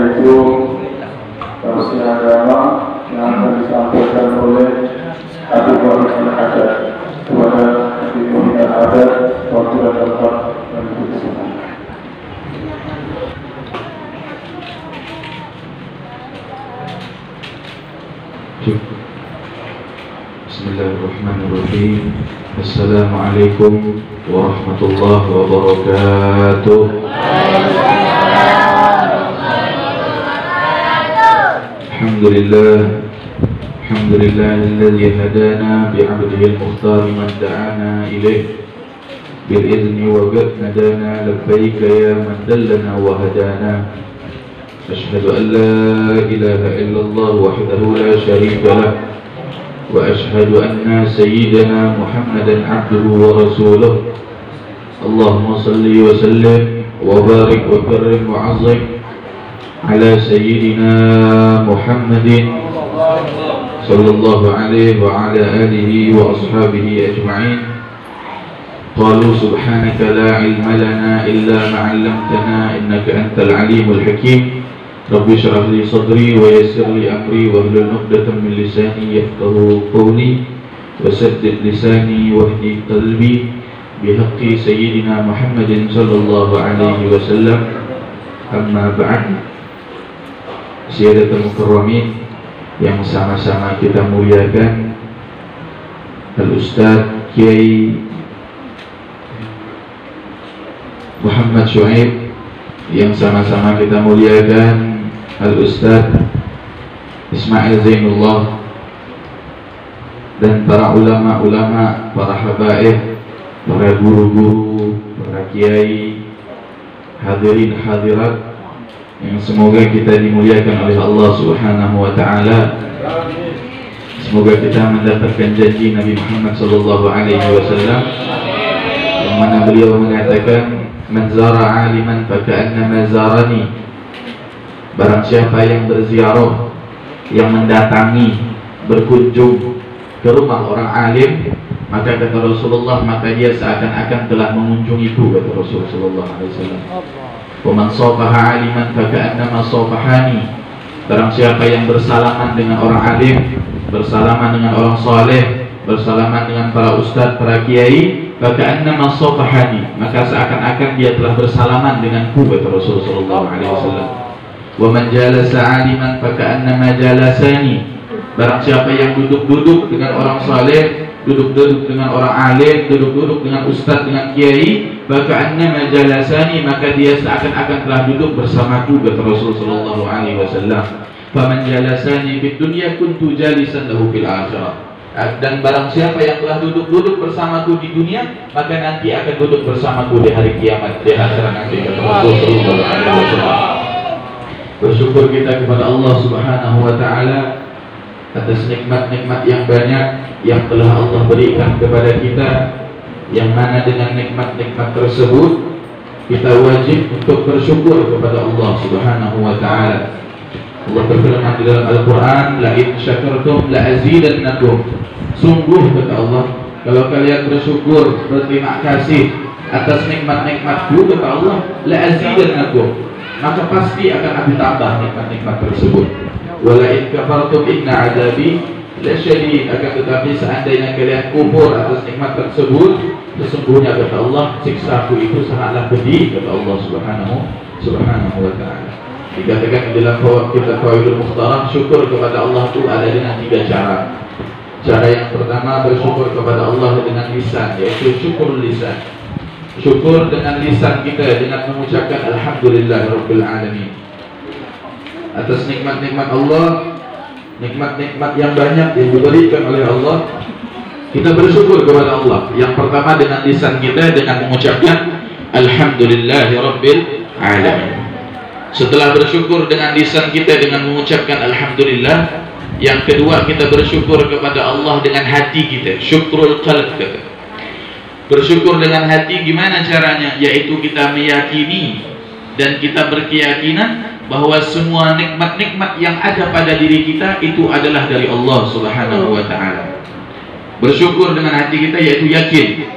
yaitu tausiah agama yang akan disampaikan oleh Habib Wahid Al-Haddad kepada Habib Wahid Al-Haddad waktu dan tempat dan kebesaran. Bismillahirrahmanirrahim. Assalamualaikum warahmatullahi wabarakatuh. Alhamdulillahilladzi hadana bi'abdihi al-mukhtar man da'ana ilayh bil idzni wa qad nadana labbaika ya man dallana wa hadana. Ashhadu an la ilaha illallah wahdahu la syarika lah وأشهد أن سيدنا محمدا عبده ورسوله اللهم صل وسلم وبارك وكرم وعظم على سيدنا محمد صلى الله عليه وعلى آله وأصحابه أجمعين. قالوا سبحانك لا علم لنا إلا ما علمتنا إنك أنت العليم الحكيم. Rabbi syrah li sadri wa yassir li amri wa hlul 'uqdatam min lisani yafqahu qawli wa saddid lisani wahdi qalbi bihaqqi sayyidina Muhammadin sallallahu alaihi wasallam. Amma ba'd. Sayyadatul mukarramin yang sama-sama kita muliakan, Al-Ustaz Kiai Muhammad Syuaib yang sama-sama kita muliakan, Al-Ustaz Ismail Zainullah, dan para ulama-ulama, para habaib, para guru-guru, para kiai, hadirin hadirat yang semoga kita dimuliakan oleh Allah Subhanahu wa ta'ala. Semoga kita mendapatkan janji Nabi Muhammad sallallahu alaihi wasallam yang mana beliau mengatakan, man zara aliman faka'annama zarani. Barang siapa yang berziarah, yang mendatangi, berkunjung ke rumah orang alim, maka kata Rasulullah, maka dia seakan-akan telah mengunjungiku, kata Rasulullah SAW. Wa man safaha aliman faka'annama safahani. Barang siapa yang bersalaman dengan orang alim, bersalaman dengan orang saleh, bersalaman dengan para ustadz, para kiai, faka'annama safahani, maka seakan-akan dia telah bersalaman denganku, kata Rasulullah SAW. Wa man jalasa aliman faka'annama jalasani. Barang siapa yang duduk-duduk dengan orang saleh, duduk-duduk dengan orang alim, duduk-duduk dengan ustaz, dengan kiai, faka'annama jalasani, maka dia seakan-akan telah duduk bersamaku, kata Rasulullah SAW. Faman jalasani fid dunya kuntu jalisan lahu fil akhirah. Dan barang siapa yang telah duduk-duduk bersamaku di dunia, maka nanti akan duduk bersamaku di hari kiamat, di akhirat nanti, kata Rasulullah SAW. Bersyukur kita kepada Allah Subhanahu wa ta'ala atas nikmat-nikmat yang banyak yang telah Allah berikan kepada kita, yang mana dengan nikmat-nikmat tersebut kita wajib untuk bersyukur kepada Allah Subhanahu wa ta'ala. Allah berfirman di dalam Al-Quran, la in syakartum la azidannakum. Sungguh, kata Allah, kalau kalian bersyukur, berterima kasih atas nikmat-nikmatku, kata Allah, la azidannakum, maka pasti akan aku tambah nikmat-nikmat tersebut. Wala in kafartum inna adabi lasyadid. Akan tetapi seandainya kalian kufur atas nikmat tersebut, sesungguhnya, kata Allah, siksaku itu sangatlah pedih, kata Allah Subhanahu wa ta'ala. Dikatakan di dalam kitab Fawaidul Mukhtaram, syukur kepada Allah itu ada dengan 3 cara. Cara yang pertama, bersyukur kepada Allah dengan lisan, yaitu syukur lisan. Syukur dengan lisan kita dengan mengucapkan Alhamdulillahirabbil alamin atas nikmat-nikmat Allah, nikmat-nikmat yang banyak yang diberikan oleh Allah. Kita bersyukur kepada Allah. Yang pertama dengan lisan kita dengan mengucapkan Alhamdulillahirabbil alamin. Setelah bersyukur dengan lisan kita dengan mengucapkan Alhamdulillah, yang kedua kita bersyukur kepada Allah dengan hati kita, syukrul qalb kata. Bersyukur dengan hati gimana caranya? Yaitu kita meyakini dan kita berkeyakinan bahwa semua nikmat-nikmat yang ada pada diri kita itu adalah dari Allah Subhanahu wa ta'ala. Bersyukur dengan hati kita yaitu yakin,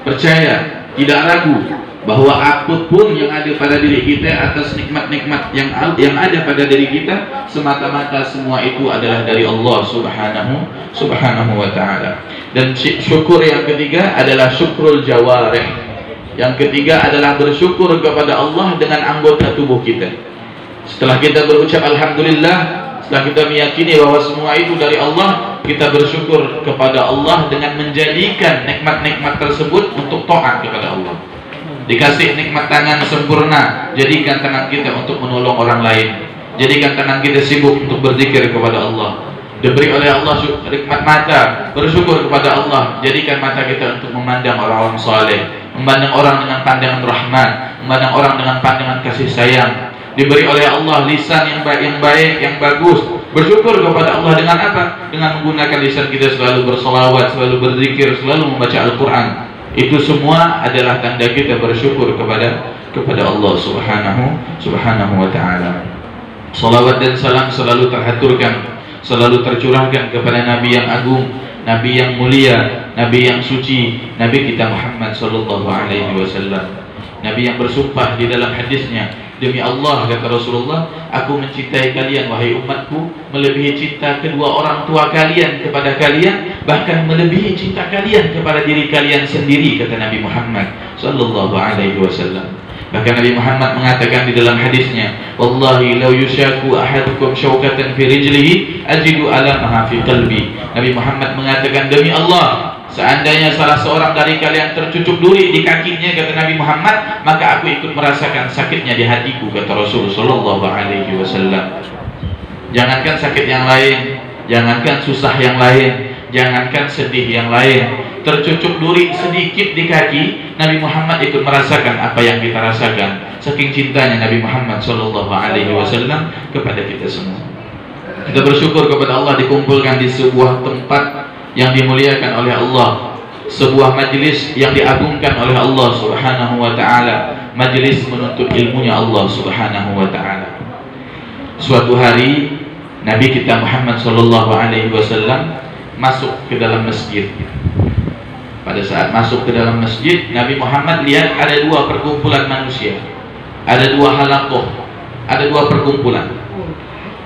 percaya, tidak ragu bahwa apapun yang ada pada diri kita atas nikmat-nikmat yang ada pada diri kita, semata-mata semua itu adalah dari Allah subhanahu wa ta'ala. Dan syukur yang ketiga adalah syukrul jawarih. Yang ketiga adalah bersyukur kepada Allah dengan anggota tubuh kita. Setelah kita berucap alhamdulillah, setelah kita meyakini bahwa semua itu dari Allah, kita bersyukur kepada Allah dengan menjadikan nikmat-nikmat tersebut untuk taat kepada Allah. Dikasih nikmat tangan sempurna, jadikan tangan kita untuk menolong orang lain. Jadikan tangan kita sibuk untuk berzikir kepada Allah. Diberi oleh Allah nikmat mata, bersyukur kepada Allah. Jadikan mata kita untuk memandang orang-orang saleh, memandang orang dengan pandangan rahmat, memandang orang dengan pandangan kasih sayang. Diberi oleh Allah lisan yang baik, yang bagus. Bersyukur kepada Allah dengan apa? Dengan menggunakan lisan kita selalu berselawat, selalu berzikir, selalu membaca Al-Quran. Itu semua adalah tanda kita bersyukur kepada Allah subhanahu wa ta'ala. Salawat dan salam selalu terhaturkan, selalu tercurahkan kepada Nabi yang agung, Nabi yang mulia, Nabi yang suci, Nabi kita Muhammad sallallahu alaihi wasallam. Nabi yang bersumpah di dalam hadisnya, demi Allah, kata Rasulullah, aku mencintai kalian wahai umatku melebihi cinta kedua orang tua kalian kepada kalian, bahkan melebihi cinta kalian kepada diri kalian sendiri, kata Nabi Muhammad sallallahu alaihi wasallam. Bahkan Nabi Muhammad mengatakan di dalam hadisnya, wallahi law yushaku ahadukum syaukatan fi rijlihi ajidu alamaha fi qalbi. Nabi Muhammad mengatakan, demi Allah, seandainya salah seorang dari kalian tercucuk duri di kakinya, kata Nabi Muhammad, maka aku ikut merasakan sakitnya di hatiku, kata Rasul sallallahu alaihi wasallam. Jangankan sakit yang lain, jangankan susah yang lain, jangankan sedih yang lain, tercucuk duri sedikit di kaki, Nabi Muhammad ikut merasakan apa yang kita rasakan. Saking cintanya Nabi Muhammad sallallahu alaihi wasallam kepada kita semua. Kita bersyukur kepada Allah dikumpulkan di sebuah tempat yang dimuliakan oleh Allah, sebuah majlis yang diagungkan oleh Allah subhanahu wa ta'ala, majlis menuntut ilmunya Allah subhanahu wa ta'ala. Suatu hari Nabi kita Muhammad sallallahu alaihi wasallam masuk ke dalam masjid. Pada saat masuk ke dalam masjid, Nabi Muhammad lihat ada dua perkumpulan manusia, ada dua halaqah, ada dua perkumpulan.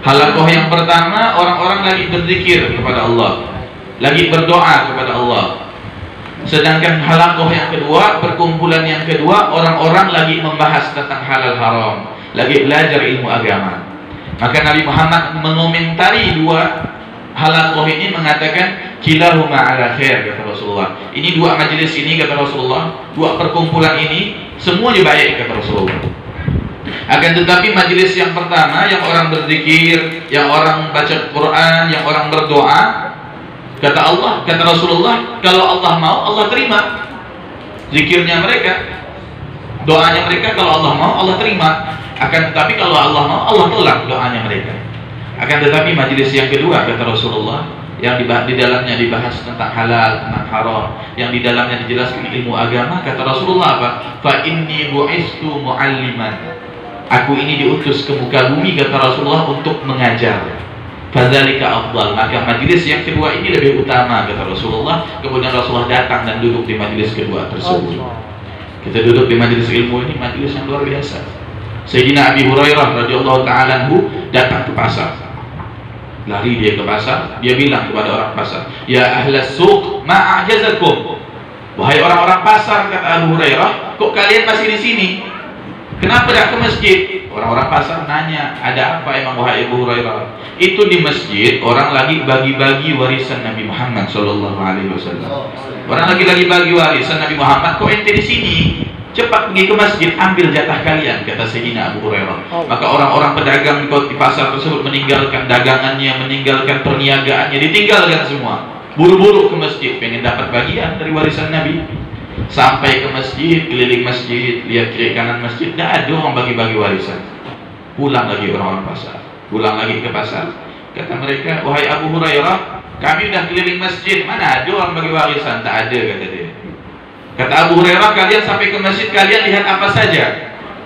Halaqah yang pertama, orang-orang lagi berzikir kepada Allah, lagi berdoa kepada Allah. Sedangkan halaqah yang kedua, perkumpulan yang kedua, orang-orang lagi membahas tentang halal haram, lagi belajar ilmu agama. Maka Nabi Muhammad mengomentari dua halaqah ini, mengatakan kilahuma ala khair, kata Rasulullah. Ini dua majelis ini, kata Rasulullah, dua perkumpulan ini semuanya baik, kata Rasulullah. Akan tetapi majelis yang pertama, yang orang berzikir, yang orang baca Quran, yang orang berdoa, kata Allah, kata Rasulullah, kalau Allah mau, Allah terima zikirnya mereka, doanya mereka. Kalau Allah mau, Allah terima. Akan tetapi kalau Allah mau, Allah tolak doanya mereka. Akan tetapi majelis yang kedua, kata Rasulullah, yang di dalamnya dibahas tentang halal, tentang haram, yang di dalamnya dijelaskan ilmu agama, kata Rasulullah apa? Fa inni bu'istu mu'alliman. Aku ini diutus ke muka bumi, kata Rasulullah, untuk mengajar. Fadzalika afdal. Maka majelis yang kedua ini lebih utama, kata Rasulullah. Kemudian Rasulullah datang dan duduk di majelis kedua tersebut. Kita duduk di majelis ilmu ini, majelis yang luar biasa. Sayyidina Abi Hurairah radhiyallahu ta'ala anhu datang ke pasar. Lari dia ke pasar, dia bilang kepada orang pasar, ya ahlas suq ma a'jazakum. Wahai orang-orang pasar, kata Abu Hurairah, kok kalian masih di sini? Kenapa tidak ke masjid? Orang-orang pasar nanya, ada apa emang wahai Abu Hurairah? Itu di masjid orang lagi bagi-bagi warisan Nabi Muhammad sallallahu alaihi wasallam. Orang lagi bagi warisan Nabi Muhammad, kok ente di sini? Cepat pergi ke masjid, ambil jatah kalian, kata Sayyidina Abu Hurairah. Maka orang-orang pedagang di pasar tersebut meninggalkan dagangannya, meninggalkan perniagaannya, ditinggalkan semua, buru-buru ke masjid, pengen dapat bagian dari warisan Nabi. Sampai ke masjid, keliling masjid, lihat kiri kanan masjid, tidak ada orang bagi-bagi warisan. Pulang lagi orang-orang pasar, pulang lagi ke pasar. Kata mereka, wahai Abu Hurairah, kami sudah keliling masjid, mana ada orang bagi warisan? Tak ada, kata dia. Kata Abu Hurairah, kalian sampai ke masjid, kalian lihat apa saja?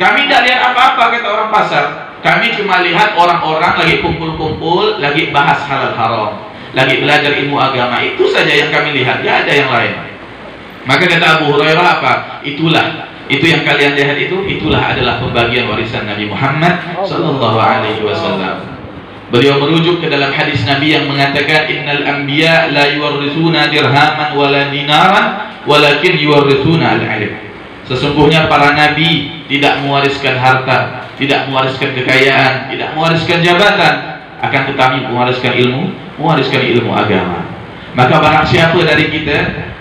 Kami tidak lihat apa-apa, kata orang pasar. Kami cuma lihat orang-orang lagi kumpul-kumpul, lagi bahas halal haram, lagi belajar ilmu agama. Itu saja yang kami lihat, tidak ada yang lain. Maka kata Abu Hurairah apa? Itulah Itu yang kalian lihat itulah adalah pembagian warisan Nabi Muhammad sallallahu alaihi wasallam. Beliau merujuk ke dalam hadis Nabi yang mengatakan innal anbiya la yuwarrisuna dirhaman wala dinaran walakin yuwarrisuna al-ilm. Sesungguhnya para nabi tidak mewariskan harta, tidak mewariskan kekayaan, tidak mewariskan jabatan, akan tetapi mewariskan ilmu agama. Maka barang siapa dari kita,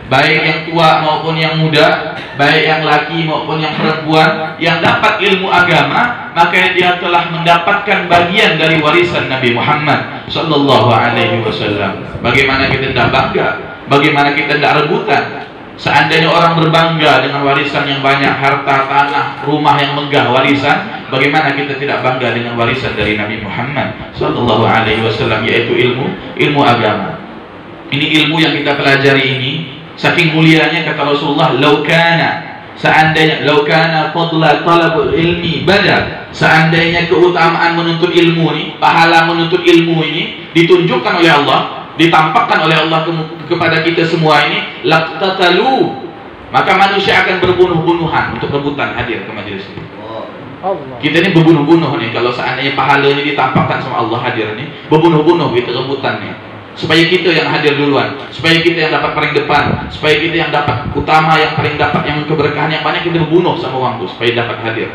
baik yang tua maupun yang muda, baik yang laki maupun yang perempuan, yang dapat ilmu agama, maka dia telah mendapatkan bagian dari warisan Nabi Muhammad sallallahu alaihi wasallam. Bagaimana kita tidak bangga? Bagaimana kita tidak rebutan? Seandainya orang berbangga dengan warisan yang banyak, harta, tanah, rumah yang megah, warisan, bagaimana kita tidak bangga dengan warisan dari Nabi Muhammad sallallahu alaihi wasallam, yaitu ilmu agama. Ini ilmu yang kita pelajari ini saking mulianya, kata Rasulullah, laukana fadla talabul ilmi bada, seandainya keutamaan menuntut ilmu ini, pahala menuntut ilmu ini ditunjukkan oleh Allah, ditampakkan oleh Allah kepada kita semua ini, laqtatalu, maka manusia akan berbunuh-bunuhan untuk rebutan hadir ke majelis ini. Kita ini berbunuh-bunuh nih, kalau seandainya pahala ini ditampakkan sama Allah hadir nih, berbunuh-bunuh kita rebutan nih, supaya kita yang hadir duluan, supaya kita yang dapat paling depan, supaya kita yang dapat utama, yang paling dapat yang keberkahan yang banyak, kita berbunuh sama orang itu supaya dapat hadir.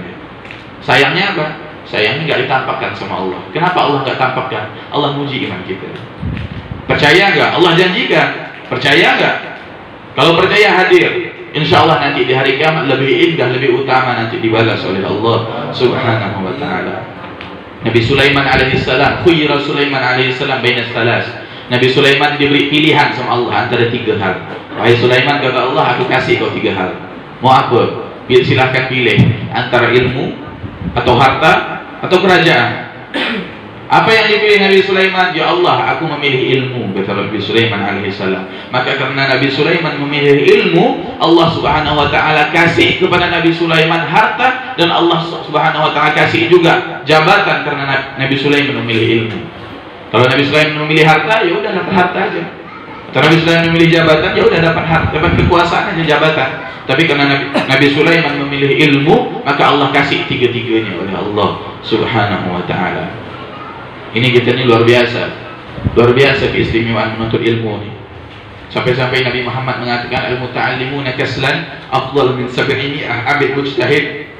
Sayangnya apa? Sayangnya nggak ditampakkan sama Allah. Kenapa Allah nggak tampakkan? Allah muji iman kita. Percaya nggak? Allah janjikan. Percaya nggak? Kalau percaya hadir, insya Allah nanti di hari kiamat lebih indah, lebih utama, nanti dibalas oleh Allah Subhanahu wa Ta'ala. Nabi Sulaiman alaihissalam, khuyira Sulaiman alaihissalam bainas salas. Nabi Sulaiman diberi pilihan sama Allah antara 3 hal. Wahai Sulaiman, kata Allah, aku kasih kau 3 hal. Mau apa? Silahkan pilih antara ilmu atau harta atau kerajaan. Apa yang dipilih Nabi Sulaiman? Ya Allah, aku memilih ilmu, kata Nabi Sulaiman alaihissalam. Maka karena Nabi Sulaiman memilih ilmu, Allah Subhanahu wa Ta'ala kasih kepada Nabi Sulaiman harta, dan Allah Subhanahu wa Ta'ala kasih juga jabatan karena Nabi Sulaiman memilih ilmu. Kalau Nabi Sulaiman memilih harta, ya udah dapat harta aja. Kalau Nabi Sulaiman memilih jabatan, ya udah dapat harta, dapat kekuasaan aja, jabatan. Tapi karena Nabi Sulaiman memilih ilmu, maka Allah kasih 3-tiganya oleh Allah Subhanahu wa Ta'ala. Ini kita ini luar biasa keistimewaan menuntut ilmu ini. Sampai-sampai Nabi Muhammad mengatakan al-muta'allimuna kaslan afdal min 700 abid mujtahid.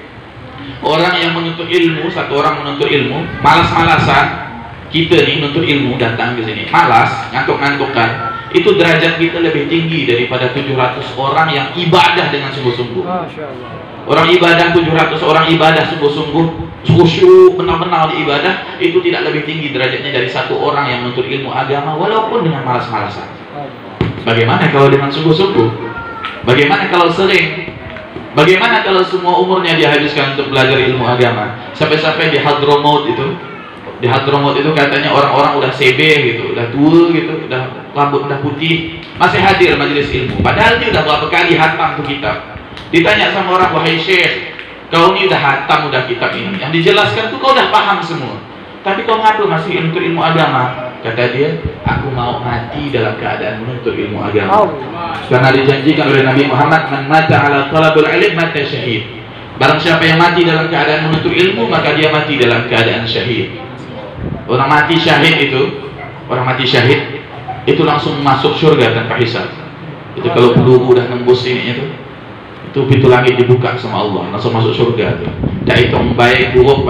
Orang yang menuntut ilmu, satu orang menuntut ilmu, malas-malasan. Kita nih menuntut ilmu datang ke sini, malas, ngantuk-ngantukan. Itu derajat kita lebih tinggi daripada 700 orang yang ibadah dengan sungguh-sungguh. Orang ibadah 700 orang ibadah sungguh-sungguh, khusyuk, benar-benar di ibadah, itu tidak lebih tinggi derajatnya dari satu orang yang menuntut ilmu agama walaupun dengan malas-malasan. Bagaimana kalau dengan sungguh-sungguh? Bagaimana kalau sering? Bagaimana kalau semua umurnya dihabiskan untuk belajar ilmu agama? Sampai-sampai di Hadramaut itu katanya orang-orang udah CB gitu, udah tua gitu, udah rambut udah putih, masih hadir majelis ilmu. Padahal dia udah berapa kali hatam tuh kitab. Ditanya sama orang, wahai Syekh, kau ini udah hatam udah kitab ini, yang dijelaskan tuh kau udah paham semua, tapi kau ngapa masih menuntut ilmu agama? Kata dia, aku mau mati dalam keadaan menuntut ilmu agama. Karena dijanjikan oleh Nabi Muhammad, man mata ala talabul ilm mata syahid. Barang siapa yang mati dalam keadaan menuntut ilmu, maka dia mati dalam keadaan syahid. Orang mati syahid itu langsung masuk surga tanpa hisab. Itu kalau peluru udah nembus ini itu pintu langit dibuka sama Allah, langsung masuk surga tuh. Tak hitung baik buruk,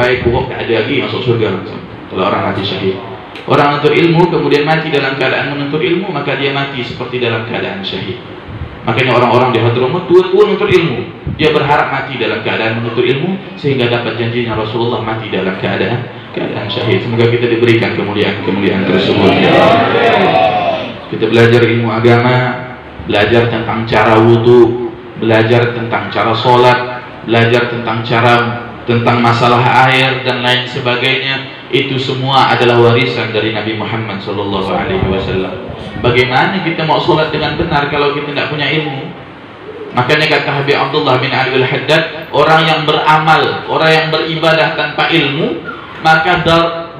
tak ada lagi, masuk surga langsung. Kalau orang mati syahid. Orang menuntut ilmu kemudian mati dalam keadaan menuntut ilmu, maka dia mati seperti dalam keadaan syahid. Makanya orang-orang di Hadramaut tua-tua menuntut ilmu, dia berharap mati dalam keadaan menuntut ilmu sehingga dapat janjinya Rasulullah mati dalam keadaan syahid. Semoga kita diberikan kemuliaan tersebut. Kita belajar ilmu agama, belajar tentang cara wudu, belajar tentang cara sholat, belajar tentang masalah air dan lain sebagainya. Itu semua adalah warisan dari Nabi Muhammad SAW. Bagaimana kita mau sholat dengan benar kalau kita tidak punya ilmu? Makanya kata Habib Abdullah bin Ali al-Haddad, orang yang beramal, orang yang beribadah tanpa ilmu, maka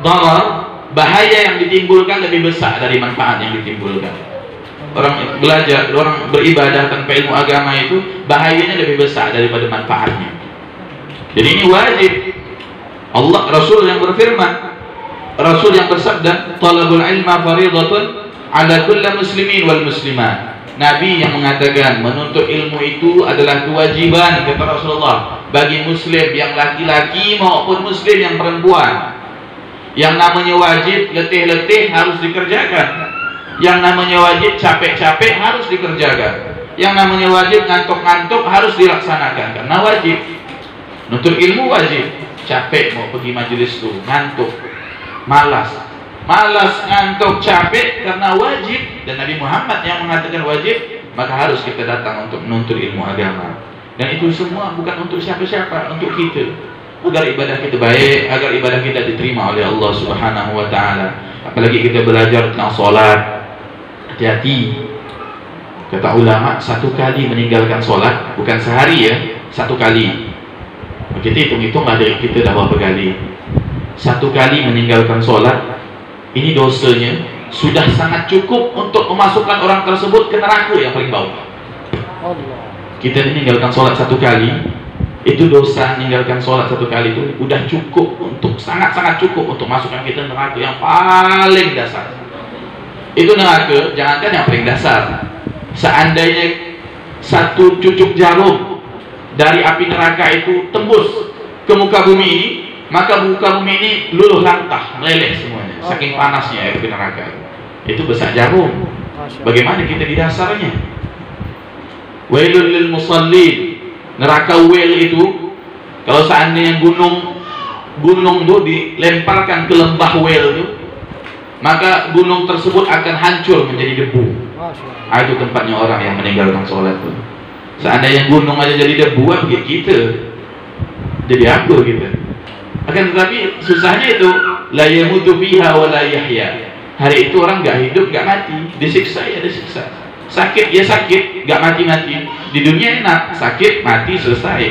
darar, bahaya yang ditimbulkan lebih besar dari manfaat yang ditimbulkan. orang belajar, orang beribadah tanpa ilmu agama itu bahayanya lebih besar daripada manfaatnya. Jadi ini wajib. Allah, Rasul yang berfirman, Rasul yang bersabda, talabul ilma faridatun ala kulli muslimin wal muslimat. Nabi yang mengatakan menuntut ilmu itu adalah kewajiban, kata Rasulullah, bagi muslim yang laki-laki maupun muslim yang perempuan. Yang namanya wajib letih-letih harus dikerjakan. Yang namanya wajib capek-capek harus dikerjakan. Yang namanya wajib ngantuk-ngantuk harus dilaksanakan, karena wajib. Nuntut ilmu wajib. Capek mau pergi majelis tuh, ngantuk, malas, ngantuk, capek karena wajib, dan Nabi Muhammad yang mengatakan wajib, maka harus kita datang untuk menuntut ilmu agama. Dan itu semua bukan untuk siapa-siapa, untuk kita, agar ibadah kita baik, agar ibadah kita diterima oleh Allah Subhanahu wa Ta'ala. Apalagi kita belajar tentang sholat, hati-hati. Kata ulama, satu kali meninggalkan sholat, bukan sehari ya, satu kali. Kita hitung-hitung dari kita dah berapa kali. Satu kali meninggalkan sholat, ini dosanya sudah sangat cukup untuk memasukkan orang tersebut ke neraka yang paling bawah. Kita meninggalkan sholat satu kali, itu dosa meninggalkan sholat satu kali itu udah cukup untuk, sangat-sangat cukup untuk masukkan kita ke neraka yang paling dasar. Itu neraka, jangankan yang paling dasar. Seandainya satu cucuk jarum dari api neraka itu tembus ke muka bumi ini, maka muka bumi ini luluh lantah, meleleh semuanya, saking panasnya api neraka. Itu besar jarum. Bagaimana kita di dasarnya? Wailul lil musallin. Neraka wel itu, kalau seandainya gunung itu dilemparkan ke lembah wel itu, maka gunung tersebut akan hancur menjadi debu. Itu tempatnya orang yang meninggalkan sholat itu. Seandainya gunung aja jadi debu, kayak kita jadi apa kita? Akan tetapi susahnya itu, la yamutu fiha wa la yahya. Hari itu orang nggak hidup, nggak mati, disiksa ya disiksa, sakit ya sakit, nggak mati-mati. Di dunia enak, sakit mati selesai.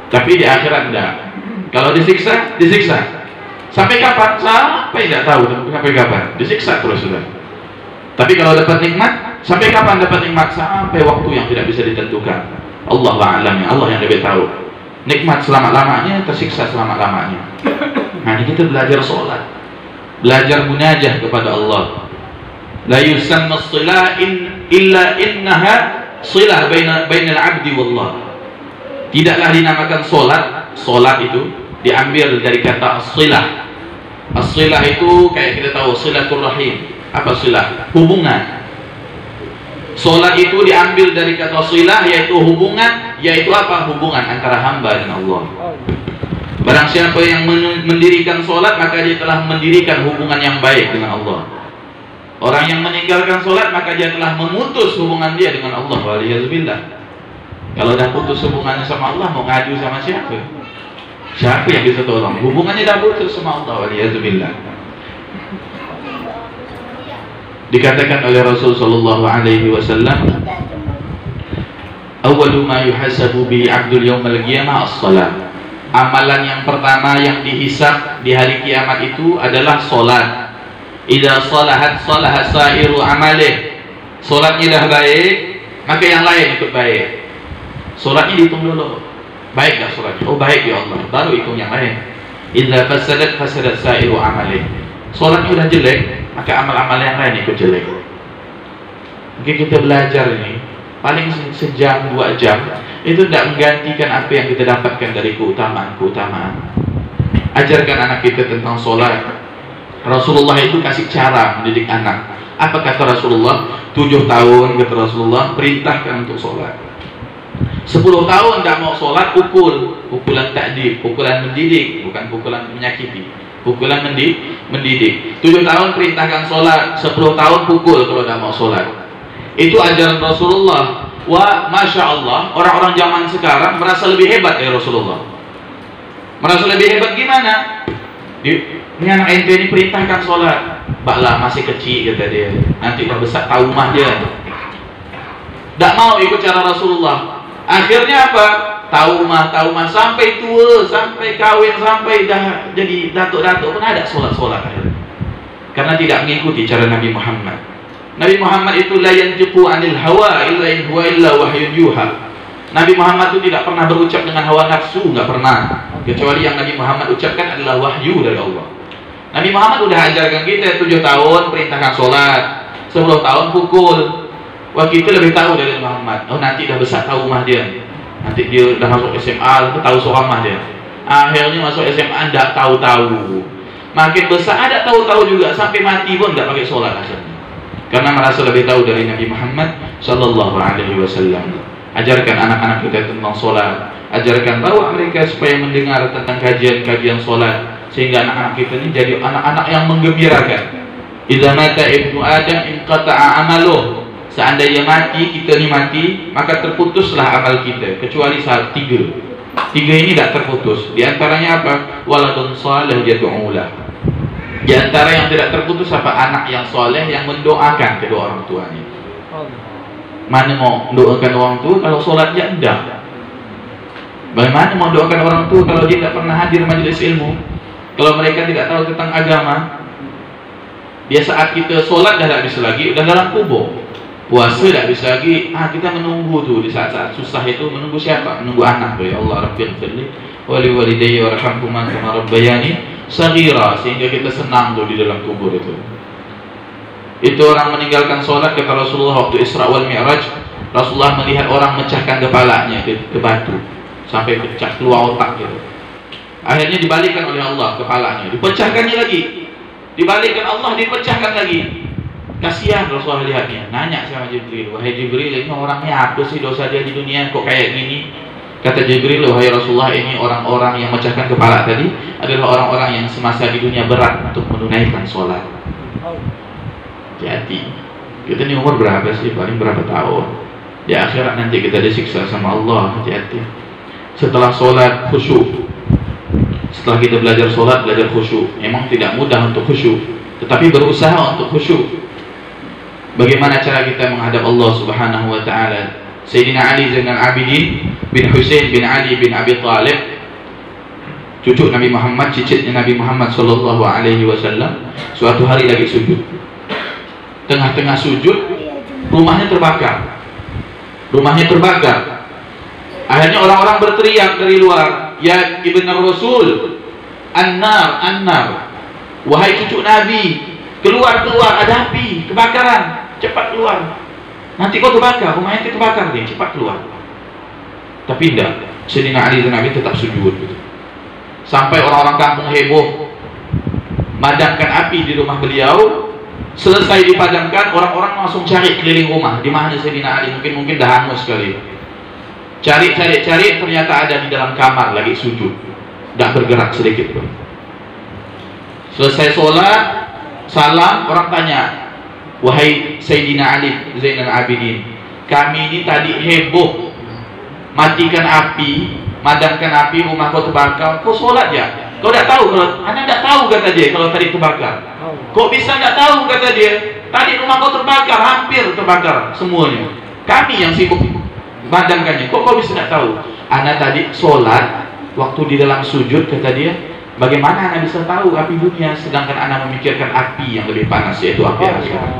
Tapi di akhirat enggak. Kalau disiksa, disiksa. Sampai kapan? Sampai tidak tahu sampai kapan. Disiksa terus sudah. Tapi kalau dapat nikmat, sampai kapan dapat nikmat? Sampai waktu yang tidak bisa ditentukan. Allah a'lam, Allah yang lebih tahu. Nikmat selama-lamanya, tersiksa selama-lamanya. Nah, ini kita belajar sholat, belajar munajah kepada Allah. La yusamma as-silah illa innaha silah bainal abdi wallah. Tidaklah dinamakan sholat. Sholat itu diambil dari kata as-silah. As-silah itu kayak kita tahu silaturrahim. Apa silah? Hubungan. Sholat itu diambil dari kata silah, yaitu hubungan. Yaitu apa? Hubungan antara hamba dan Allah. Barang siapa yang mendirikan sholat, maka dia telah mendirikan hubungan yang baik dengan Allah. Orang yang meninggalkan sholat, maka dia telah memutus hubungan dia dengan Allah. Waliyahzubillah. Kalau dah putus hubungannya sama Allah, mau ngadu sama siapa? Siapa yang bisa tolong? Hubungannya dah putus sama Allah. Waliyahzubillah. Dikatakan oleh Rasul sallallahu alaihi wasallam, awwalu ma yuhasabu bi 'abdul yaumil qiyamah as-shalah. Amalan yang pertama yang dihisab di hari kiamat itu adalah salat. Idza salahat salaha sairu amalih. Salatnya dah baik, maka yang lain ikut baik. Salatnya dihitung dulu. Baik dah salatnya. Oh baik ya Allah, baru hitung yang lain. Idza fasadat fasadat sairu amalih. Salatnya udah jelek, maka amal-amal yang lain ikut jelek. Mungkin kita belajar ini paling sejam 2 jam itu tidak menggantikan apa yang kita dapatkan dari keutamaan. Ajarkan anak kita tentang sholat. Rasulullah itu kasih cara mendidik anak. Apa kata Rasulullah? 7 tahun kata Rasulullah perintahkan untuk sholat. 10 tahun tidak mau sholat, pukulan takdib, pukulan mendidik, bukan pukulan menyakiti. Pukulan mendidik. 7 tahun perintahkan sholat, 10 tahun pukul kalau tidak mau sholat. Itu ajaran Rasulullah. Wah, Masya Allah, orang-orang zaman sekarang merasa lebih hebat dari Rasulullah. Merasa lebih hebat gimana? Ini anak ente ini perintahkan sholat. Baklah masih kecil kata dia. Nanti udah besar tahu mah dia. Tidak mau ikut cara Rasulullah. Akhirnya apa? Tahu mah sampai tua, sampai kawin, sampai dah jadi datuk-datuk pun ada sholat-sholat. Karena tidak mengikuti cara Nabi Muhammad. Nabi Muhammad itu la yantiqu anil hawa illa in huwa illa wahyun yuha. Nabi Muhammad itu tidak pernah berucap dengan hawa nafsu, nggak pernah. Kecuali yang Nabi Muhammad ucapkan adalah wahyu dari Allah. Nabi Muhammad udah ajarkan kita 7 tahun perintahkan sholat, 10 tahun pukul. Wah, kita lebih tahu dari Muhammad. Oh, nanti dah besar tahu mah dia. Nanti dia dah masuk SMA, tahu soal mah dia. Akhirnya masuk SMA tidak tahu-tahu. Makin besar ada tahu-tahu juga, sampai mati pun tidak pakai sholat akhirnya. Karena merasa lebih tahu dari Nabi Muhammad Sallallahu Alaihi Wasallam. Ajarkan anak-anak kita tentang sholat, ajarkan bawa mereka supaya mendengar tentang kajian-kajian sholat, sehingga anak-anak kita ini jadi anak-anak yang menggembirakan. Idza mata ibnu Adam inqata'a amaluh. Seandainya mati, kita ni mati, maka terputuslah amal kita, kecuali saat 3 ini tidak terputus. Di antaranya apa? Waladun salih yad'ulah. Di antara yang tidak terputus apa? Anak yang soleh yang mendoakan kedua orang tuanya. Mana mau mendoakan orang tua kalau sholatnya enggak? Bagaimana mau doakan orang tua kalau dia tidak pernah hadir majelis ilmu? Kalau mereka tidak tahu tentang agama, dia saat kita sholat dah tak bisa lagi, udah dalam kubur. Puasa tak bisa lagi, kita menunggu tuh di saat-saat susah itu. Menunggu siapa? Menunggu anak. Ya Allah Rabbighfirli wa li walidayya warhamhuma kama rabbayani saghira, sehingga kita senang tuh di dalam kubur itu. Itu orang meninggalkan sholat, kata Rasulullah waktu Isra wal Mi'raj, Rasulullah melihat orang mecahkan kepalanya ke batu sampai pecah keluar otak gitu. Akhirnya dibalikkan oleh Allah kepalanya, dipecahkannya lagi, dibalikkan Allah, dipecahkan lagi. Kasihan Rasulullah lihatnya, nanya sama Jibril, wahai Jibril, ini orangnya apa sih dosa dia di dunia kok kayak gini? Kata Jibril, wahai Rasulullah, ini orang-orang yang mecahkan kepala tadi adalah orang-orang yang semasa di dunia berat untuk menunaikan sholat. Jadi kita ini umur berapa sih? Paling berapa tahun? Di akhirat nanti kita disiksa sama Allah. Hati-hati. Setelah sholat khusyuk, setelah kita belajar sholat, belajar khusyuk. Memang tidak mudah untuk khusyuk, tetapi berusaha untuk khusyuk. Bagaimana cara kita menghadap Allah Subhanahu wa Ta'ala? Sayyidina Ali Zainal Abidin bin Husain bin Ali bin Abi Thalib, cucu Nabi Muhammad, cicitnya Nabi Muhammad Sallallahu Alaihi Wasallam, suatu hari lagi sujud. Tengah-tengah sujud, rumahnya terbakar. Rumahnya terbakar. Akhirnya orang-orang berteriak dari luar, ya Ibn Rasul, An-nar, An-nar. Wahai cucu Nabi, keluar, ada api, kebakaran, cepat keluar. Nanti kau terbakar, rumahnya terbakar nih, cepat keluar. Tapi tidak, Sayyidina Ali dan Nabi tetap sujud. Sampai orang-orang kampung heboh, madamkan api di rumah beliau. Selesai dipadamkan, orang-orang langsung cari keliling rumah. Di mana Sayyidina Ali? Mungkin dah hangus sekali. Cari, ternyata ada di dalam kamar lagi sujud, tidak bergerak sedikit pun. Selesai sholat, salam, orang tanya, wahai Sayyidina Ali Zainal Abidin, kami ini tadi heboh, matikan api, madamkan api, rumah kau terbakar, kau sholat ya? Kau tidak tahu kalau, anda tidak tahu kata dia kalau tadi terbakar. Kok bisa tidak tahu kata dia? Tadi rumah kau terbakar, hampir terbakar semuanya. Kami yang sibuk madamkannya. Kok kau bisa tidak tahu? Anda tadi sholat, waktu di dalam sujud kata dia. Bagaimana Anda bisa tahu api dunia, sedangkan Anda memikirkan api yang lebih panas, yaitu api akhirat.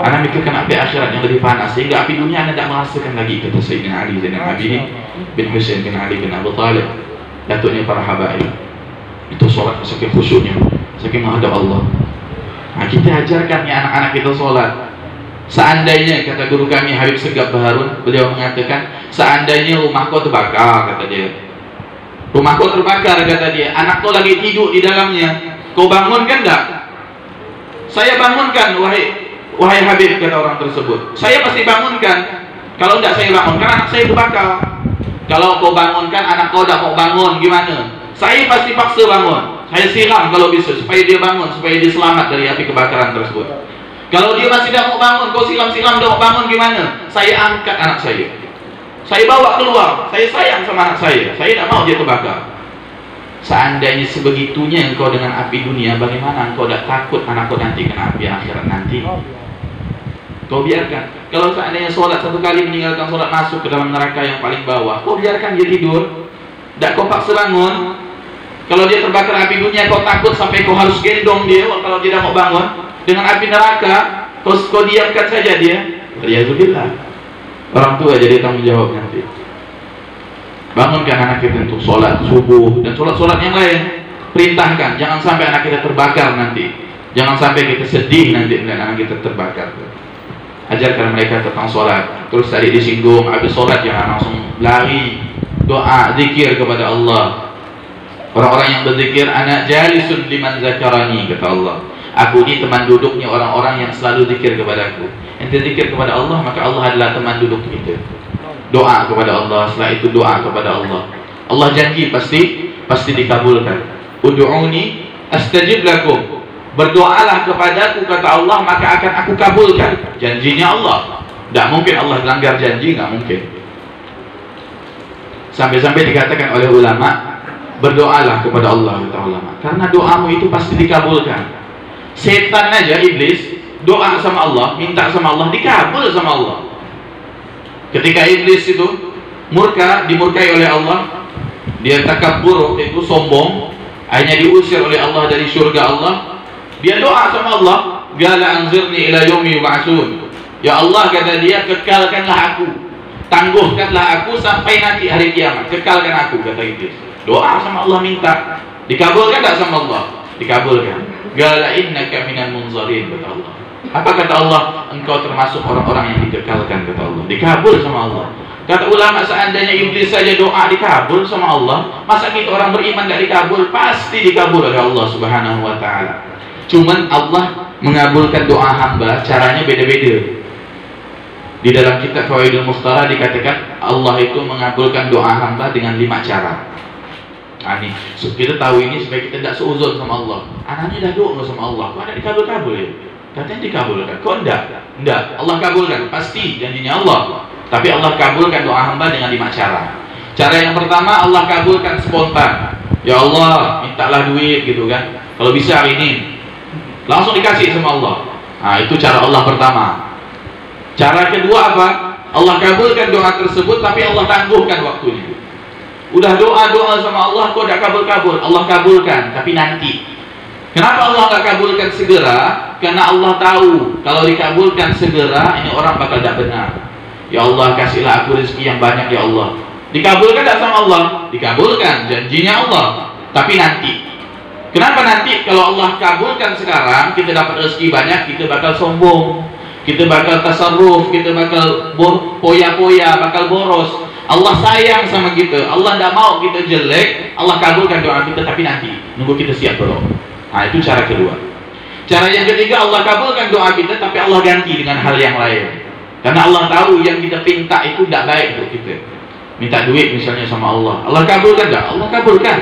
Anda memikirkan api akhirat yang lebih panas, sehingga api dunia Anda tidak merasakan lagi, kata Sayyidina Ali Zainal Abidin bin Husain bin Ali bin Abi Thalib, datuknya para habaib. Itu sholat saking khusyuknya, saking menghadap Allah. Nah, kita ajarkan ya anak-anak kita sholat. Seandainya, kata guru kami Habib Segaf Baharun, beliau mengatakan, seandainya rumah kau terbakar, kata dia, rumah kau terbakar, kata dia, anak kau lagi tidur di dalamnya, kau bangunkan enggak? Saya bangunkan, wahai Habib, kata orang tersebut. Saya pasti bangunkan. Kalau enggak saya bangunkan, anak saya terbakar. Kalau kau bangunkan, anak kau tidak mau bangun, gimana? Saya pasti paksa bangun. Saya siram kalau bisa, supaya dia bangun, supaya dia selamat dari api kebakaran tersebut. Kalau dia masih tidak mau bangun, kau siram-siram tidak mau bangun, gimana? Saya angkat anak saya. Saya bawa keluar. Saya sayang sama anak saya. Saya tidak mau dia terbakar. Seandainya sebegitunya engkau dengan api dunia, bagaimana engkau tidak takut anak kau nanti kena api akhirat nanti? Kau biarkan. Kalau seandainya sholat satu kali meninggalkan sholat masuk ke dalam neraka yang paling bawah, kau biarkan dia tidur. Tidak kau paksa bangun. Kalau dia terbakar api dunia, kau takut sampai kau harus gendong dia kalau dia tidak mau bangun. Dengan api neraka, Kau diamkan saja dia. Waliyadzubillah. Orang tua jadi tanggung jawab nanti. Bangunkan anak kita untuk sholat subuh dan sholat-sholat yang lain. Perintahkan, jangan sampai anak kita terbakar nanti. Jangan sampai kita sedih nanti melihat anak kita terbakar. Ajarkan mereka tentang sholat. Terus tadi disinggung, habis sholat jangan langsung lari. Doa, zikir kepada Allah. Orang-orang yang berzikir, anak jalisun liman zakarani, kata Allah. Aku ini teman duduknya orang-orang yang selalu zikir kepadaku. Ente zikir kepada Allah, maka Allah adalah teman duduk kita. Doa kepada Allah, setelah itu doa kepada Allah. Allah janji pasti dikabulkan. Ud'uni astajib lakum. Berdoalah kepadaku, kata Allah, maka akan aku kabulkan. Janjinya Allah. Tidak mungkin Allah melanggar janji, nggak mungkin. Sampai-sampai dikatakan oleh ulama, berdoalah kepada Allah, kata ulama, karena doamu itu pasti dikabulkan. Setan aja, iblis, doa sama Allah, minta sama Allah, dikabul sama Allah. Ketika iblis itu dimurkai oleh Allah, dia takabur, itu sombong, akhirnya diusir oleh Allah dari surga Allah. Dia doa sama Allah, qala anzirni ila yaumi yub'atsun. Ya Allah, kata dia, kekalkanlah aku, tangguhkanlah aku sampai nanti hari kiamat, kekalkan aku, kata iblis. Doa sama Allah, minta, dikabulkan tak sama Allah? Dikabulkan. Qala innaka minal munzarin, kata Allah. Apa kata Allah? Engkau termasuk orang-orang yang dikekalkan, kata Allah. Dikabul sama Allah. Kata ulama, seandainya iblis saja doa dikabul sama Allah, masa kita orang beriman tidak dikabul? Pasti dikabul oleh Allah Subhanahu wa ta'ala. Cuman Allah mengabulkan doa hamba caranya beda-beda. Di dalam kitab Fawaidul Mukhtarah dikatakan Allah itu mengabulkan doa hamba dengan 5 cara. Nah, ini kita tahu ini supaya kita tidak seuzon sama Allah. Anaknya dah doa sama Allah, kok ada dikabul-kabul ya? Katanya dikabulkan, kok enggak? Enggak, Allah kabulkan, pasti janjinya Allah. Tapi Allah kabulkan doa hamba dengan 5 cara. Cara yang pertama, Allah kabulkan spontan. Ya Allah, mintalah duit gitu kan. Kalau bisa hari ini, langsung dikasih sama Allah. Nah, itu cara Allah pertama. Cara kedua apa? Allah kabulkan doa tersebut, tapi Allah tangguhkan waktunya. Udah doa-doa sama Allah, kok tidak kabul-kabul? Allah kabulkan, tapi nanti. Kenapa Allah nggak kabulkan segera? Karena Allah tahu kalau dikabulkan segera, ini orang bakal tidak benar. Ya Allah, kasihlah aku rezeki yang banyak ya Allah. Dikabulkan tak sama Allah? Dikabulkan, janjinya Allah. Tapi nanti. Kenapa nanti? Kalau Allah kabulkan sekarang, kita dapat rezeki banyak, kita bakal sombong, kita bakal tasarruf, kita bakal poya-poya, bakal boros. Allah sayang sama kita, Allah tidak mau kita jelek. Allah kabulkan doa kita, tapi nanti. Nunggu kita siap dulu. Nah, itu cara kedua. Cara yang ketiga, Allah kabulkan doa kita, tapi Allah ganti dengan hal yang lain. Karena Allah tahu yang kita minta itu tidak baik untuk kita. Minta duit misalnya sama Allah, Allah kabulkan tak? Allah kabulkan,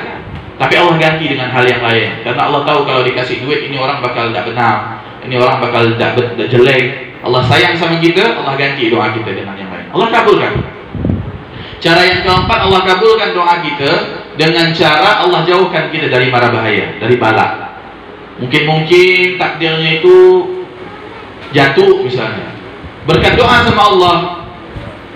tapi Allah ganti dengan hal yang lain. Karena Allah tahu kalau dikasih duit ini orang bakal tidak benar, ini orang bakal tidak jelek. Allah sayang sama kita, Allah ganti doa kita dengan yang lain. Allah kabulkan. Cara yang keempat, Allah kabulkan doa kita dengan cara Allah jauhkan kita dari mara bahaya, dari bala. Mungkin takdirnya itu jatuh misalnya. Berkat doa sama Allah,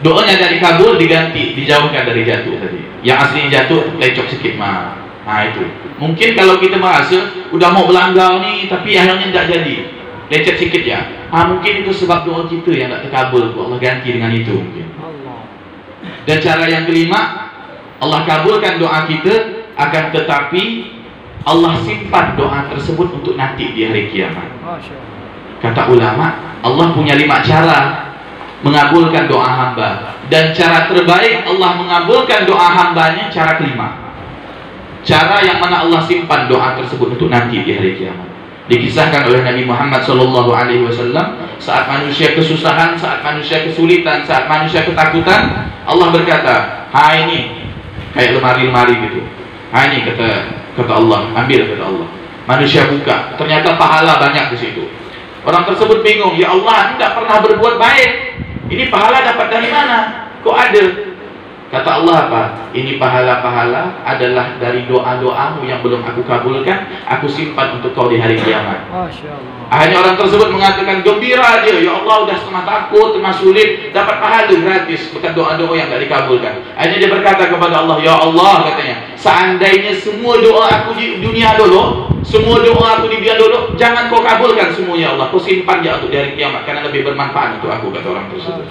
doanya dari kabul diganti, dijauhkan dari jatuh tadi. Yang aslinya jatuh, lecok sedikit mah. Nah itu. Mungkin kalau kita merasa udah mau berlanggar nih, tapi akhirnya tidak jadi, lecet sedikit ya. Mungkin itu sebab doa kita yang tidak terkabul. Allah ganti dengan itu mungkin. Dan cara yang kelima, Allah kabulkan doa kita, akan tetapi Allah simpan doa tersebut untuk nanti di hari kiamat. Kata ulama, Allah punya 5 cara mengabulkan doa hamba, dan cara terbaik Allah mengabulkan doa hambanya cara kelima. Cara yang mana Allah simpan doa tersebut untuk nanti di hari kiamat. Dikisahkan oleh Nabi Muhammad SAW, saat manusia kesusahan, saat manusia kesulitan, saat manusia ketakutan, Allah berkata, "Hai ini kayak lemari-lemari gitu. Hai ini kata Allah, ambil kata Allah. Manusia buka, ternyata pahala banyak di situ. Orang tersebut bingung, ya Allah, tidak pernah berbuat baik. Ini pahala dapat dari mana? Kok ada? Kata Allah apa? Ini pahala-pahala adalah dari doa-doamu yang belum aku kabulkan, aku simpan untuk kau di hari kiamat. Masya Allah. Akhirnya orang tersebut mengatakan gembira dia, ya Allah udah setengah takut, tengah sulit, dapat pahala gratis bukan doa-doa yang tidak dikabulkan. Akhirnya dia berkata kepada Allah, ya Allah katanya, seandainya semua doa aku di dunia dulu, semua doa aku di dunia dulu, jangan kau kabulkan semuanya Allah, kau simpan ya untuk di hari kiamat karena lebih bermanfaat untuk aku, kata orang tersebut.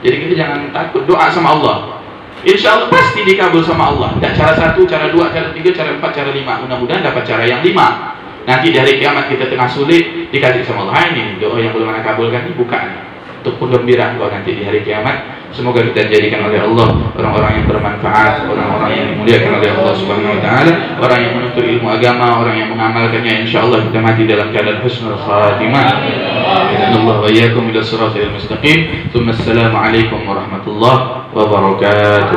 Jadi kita jangan takut, doa sama Allah. Insya Allah pasti dikabul sama Allah. Dan cara 1, cara 2, cara 3, cara 4, cara 5. Mudah-mudahan dapat cara yang 5. Nanti di hari kiamat kita tengah sulit, dikasih sama Allah. Ini doa yang belum Anda kabulkan, dibuka nih. Untuk penggembiraan kau nanti di hari kiamat. Semoga kita dijadikan oleh Allah orang-orang yang bermanfaat, orang-orang yang dimuliakan oleh Allah Subhanahu wa taala, orang yang menuntut ilmu agama, orang yang mengamalkannya. Insyaallah kita mati dalam keadaan husnul khatimah. Insyaallah wa iyyakum ila siratal mustaqim. Assalamualaikum warahmatullahi wabarakatuh.